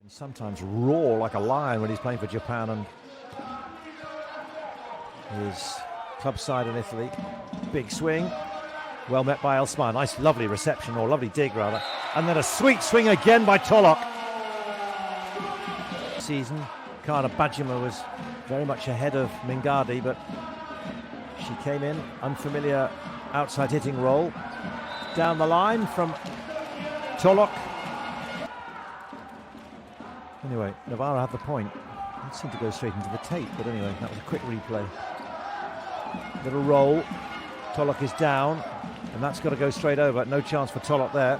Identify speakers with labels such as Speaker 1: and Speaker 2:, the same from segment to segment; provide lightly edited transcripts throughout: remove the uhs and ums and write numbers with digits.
Speaker 1: He sometimes roar like a lion when he's playing for Japan, and his club side in Italy. Big swing, well met by Elsmar. Nice, lovely reception, or lovely dig rather. And then a sweet swing again by Tolok. Season, Kana Bajima was very much ahead of Mingardi, but she came in, unfamiliar outside hitting roll. Down the line from Tolok. Anyway, Novara had the point. It seemed to go straight into the tape, but anyway, that was a quick replay. Little roll. Tolok is down, and that's got to go straight over. No chance for Tolok there.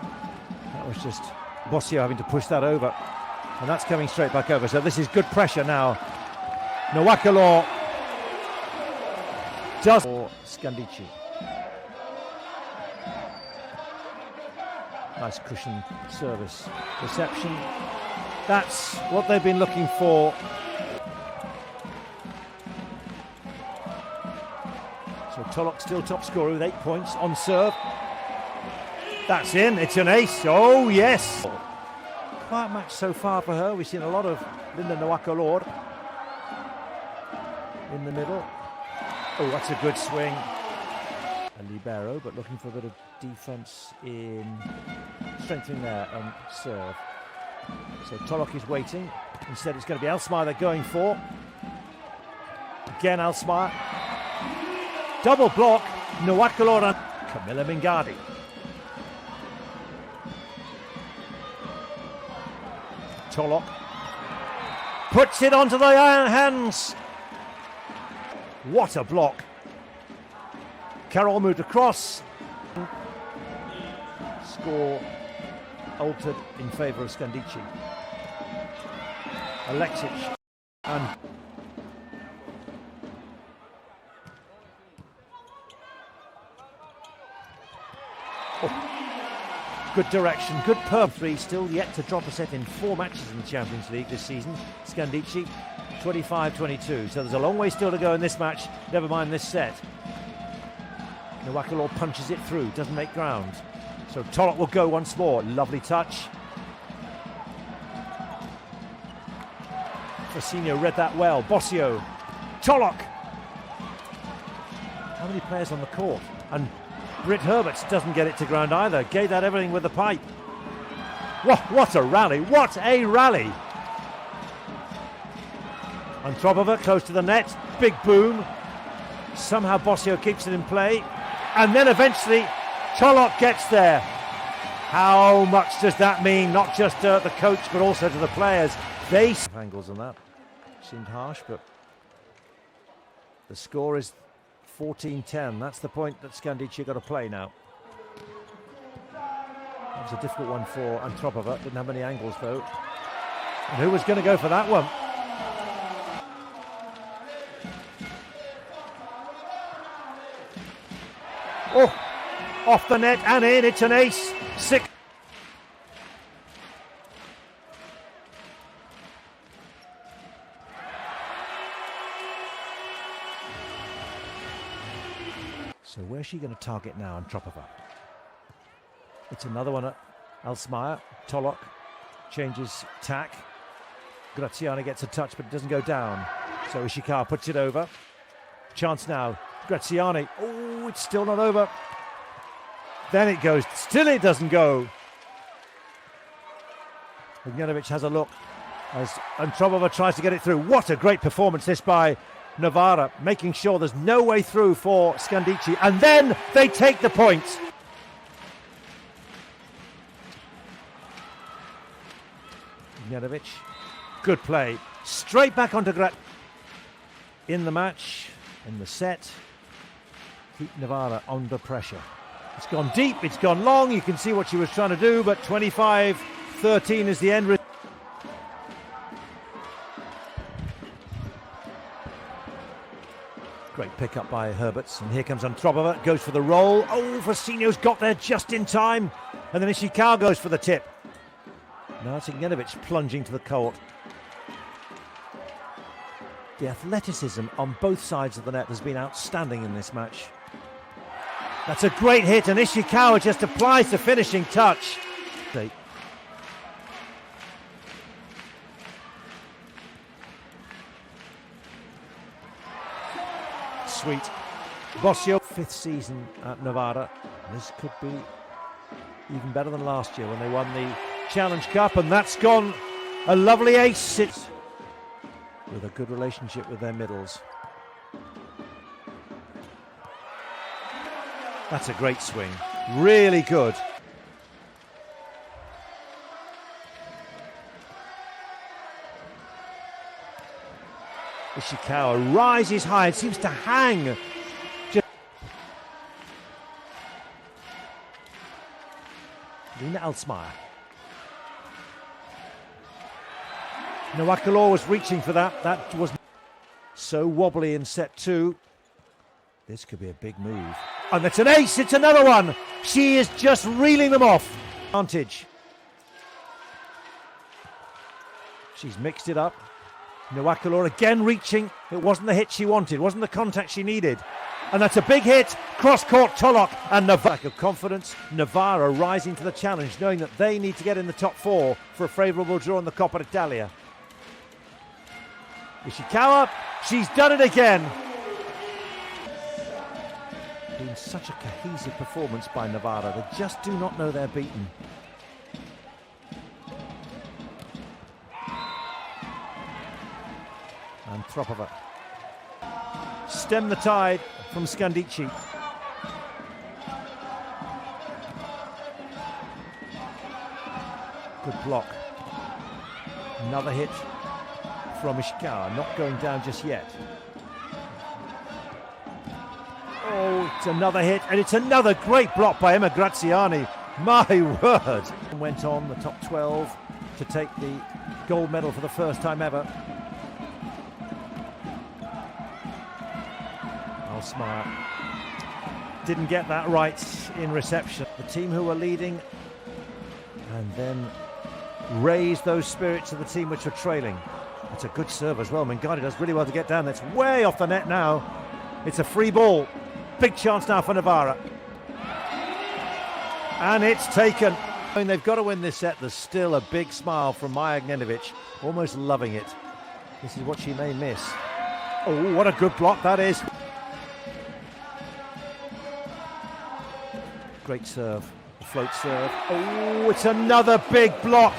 Speaker 1: That was just Bossio having to push that over. And that's coming straight back over. So this is good pressure now. Nawakalo does for Scandicci. Nice cushion service. Reception. That's what they've been looking for. So Tolok still top scorer with 8 points on serve. That's in, it's an ace. Oh yes. Quiet match so far for her. We've seen a lot of Linda Nawaka-Lord in the middle. Oh, that's a good swing. A libero, but looking for a bit of defense in strengthening there and serve. So Tolok is waiting. Instead it's going to be Elsmar they're going for. Again Elsmar. Double block. Nawaka-Lord and Camilla Mingardi. Tolok puts it onto the iron hands. What a block. Carol moved across. Score altered in favour of Scandicci. Alexic and good direction, good perf. 3 still yet to drop a set in 4 matches in the Champions League this season. Scandicci 25-22, so there's a long way still to go in this match, never mind this set. Nawaka-Lord punches it through, doesn't make ground. So Tolok will go once more, lovely touch. Fasinho read that well, Bossio, Tolok. How many players on the court? And Britt Herberts doesn't get it to ground either. Gave that everything with the pipe. What a rally, what a rally. Antropova close to the net, big boom. Somehow Bossio keeps it in play. And then eventually Tolok gets there. How much does that mean, not just to the coach but also to the players? They angles on that. Seemed harsh, but the score is 14-10. That's the point that Scandicci got to play now. That was a difficult one for Antropova. Didn't have many angles though. And who was going to go for that one? Oh, off the net and in. It's an ace. 6. So where's she going to target now, Antropova? It's another one at Elsmar. Tolok changes tack. Graziani gets a touch, but it doesn't go down. So Ishikawa puts it over. Chance now. Graziani. Oh, it's still not over. Then it goes. Still it doesn't go. Ognjanovic has a look as Antropova tries to get it through. What a great performance this by Novara, making sure there's no way through for Scandicci, and then they take the points. Ognjanovic, good play, straight back onto in the match, in the set. Keep Novara under pressure. It's gone deep, it's gone long, you can see what she was trying to do, but 25-13 is the end result. Great pick up by Herberts, and here comes Antropova, goes for the roll. Oh, Fasinho's got there just in time, and then Ishikawa goes for the tip. Now it's Ognjanovic plunging to the court. The athleticism on both sides of the net has been outstanding in this match. That's a great hit, and Ishikawa just applies the finishing touch. sweet. Bossio, 5th season at Novara. This could be even better than last year when they won the Challenge Cup, and that's gone a lovely ace. It's with a good relationship with their middles. That's a great swing, really good. Ishikawa rises high, it seems to hang. Lina Alsmeyer. Nawakalo was reaching for that. That was so wobbly in set 2. This could be a big move. And that's an ace, it's another one. She is just reeling them off. Advantage. She's mixed it up. Nawakalo again reaching. It wasn't the hit she wanted, wasn't the contact she needed. And that's a big hit. Cross-court Tolok and Novara. Lack of confidence. Novara rising to the challenge, knowing that they need to get in the top 4 for a favourable draw in the Coppa Italia. Ishikawa, she's done it again. Been such a cohesive performance by Novara. They just do not know they're beaten. And Tropova. Stem the tide from Scandicci. Good block. Another hit from Ishikawa, not going down just yet. Oh, it's another hit, and it's another great block by Emma Graziani. My word. Went on the top 12 to take the gold medal for the first time ever. Alsmeyer didn't get that right in reception. The team who were leading and then raised those spirits of the team which were trailing. It's a good serve as well. Mingardi does really well to get down. That's way off the net now. It's a free ball. Big chance now for Novara. And it's taken. I mean, they've got to win this set. There's still a big smile from Maja Gnjenovic, almost loving it. This is what she may miss. Oh, what a good block that is. Great serve, float serve. Oh, it's another big block.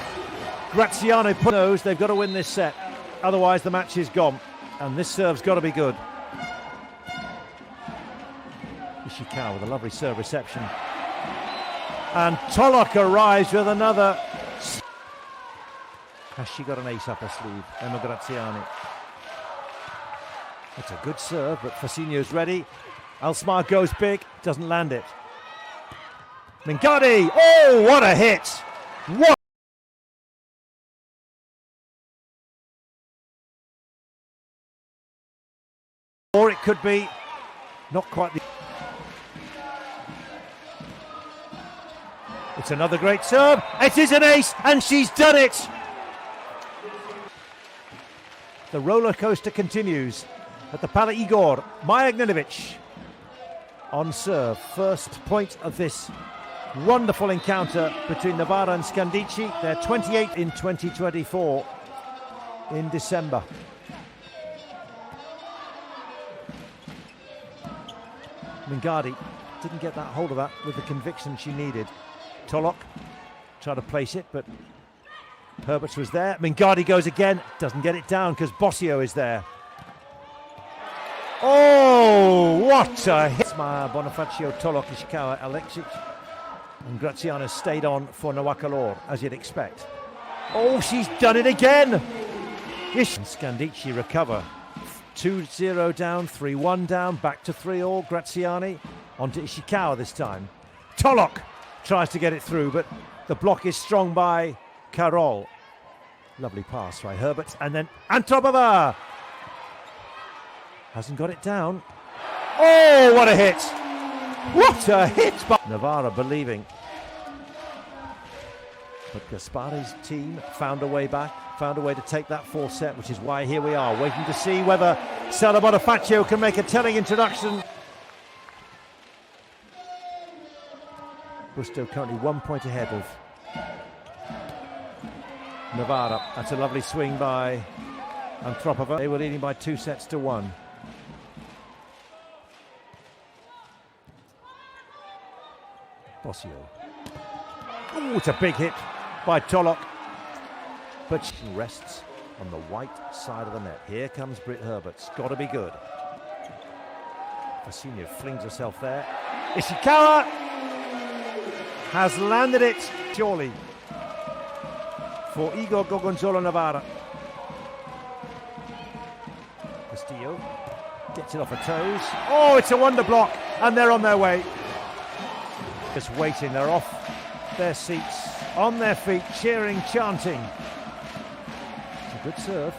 Speaker 1: Graziano knows they've got to win this set, otherwise the match is gone. And this serve's got to be good. Ishikawa with a lovely serve reception. And Tolok arrives with another. Has she got an ace up her sleeve? Emma Graziani. It's a good serve, but Fasinho's ready. Alsmeyer goes big, doesn't land it. Mingardi! Oh, what a hit! What? Or it could be not quite the. It's another great serve. It is an ace, and she's done it. The roller coaster continues at the Pala Igor. Maja Gnjenovic on serve. First point of this wonderful encounter between Novara and Scandicci. They're 28 in 2024 in December. Mingardi didn't get that hold of that with the conviction she needed. Tolok tried to place it, but Herberts was there. Mingardi goes again, doesn't get it down because Bossio is there. Oh, what a hit! Bonifacio, Tolok, Ishikawa, Alexic, and Graziano stayed on for Nawakalo, as you'd expect. Oh, she's done it again! And Scandicci recover. 2-0 down, 3-1 down, back to 3-all. Graziani onto Ishikawa this time. Tolok tries to get it through, but the block is strong by Carol. Lovely pass by Herbert, and then Antropova hasn't got it down. Oh, what a hit! What a hit! Novara believing. But Gaspari's team found a way back, found a way to take that full set, which is why here we are, waiting to see whether Sara Bonifacio can make a telling introduction. Busto currently 1 point ahead of Novara. That's a lovely swing by Antropova. They were leading by 2-1. Bossio. Oh, it's a big hit by Tolok. But she rests on the white side of the net. Here comes Britt Herbert. It's got to be good. Fasinho flings herself there. Ishikawa has landed it, surely, for Igor Gorgonzola Novara. Castillo gets it off her toes. Oh, it's a wonder block, and they're on their way. Just waiting, they're off their seats, on their feet, cheering, chanting. It's a good serve.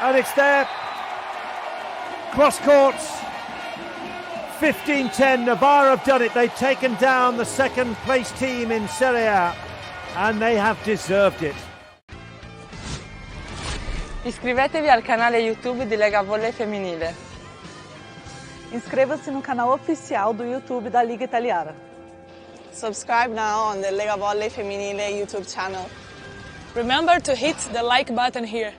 Speaker 1: And it's there. Cross courts. 15-10, Novara have done it. They've taken down the second place team in Serie A, and they have deserved it.
Speaker 2: Iscrivetevi al canale YouTube di Lega Volley Femminile.
Speaker 3: Inscreva-se no canal oficial do YouTube da Liga Italiana.
Speaker 4: Subscribe now on the Lega Volley Femminile YouTube channel.
Speaker 5: Remember to hit the like button here.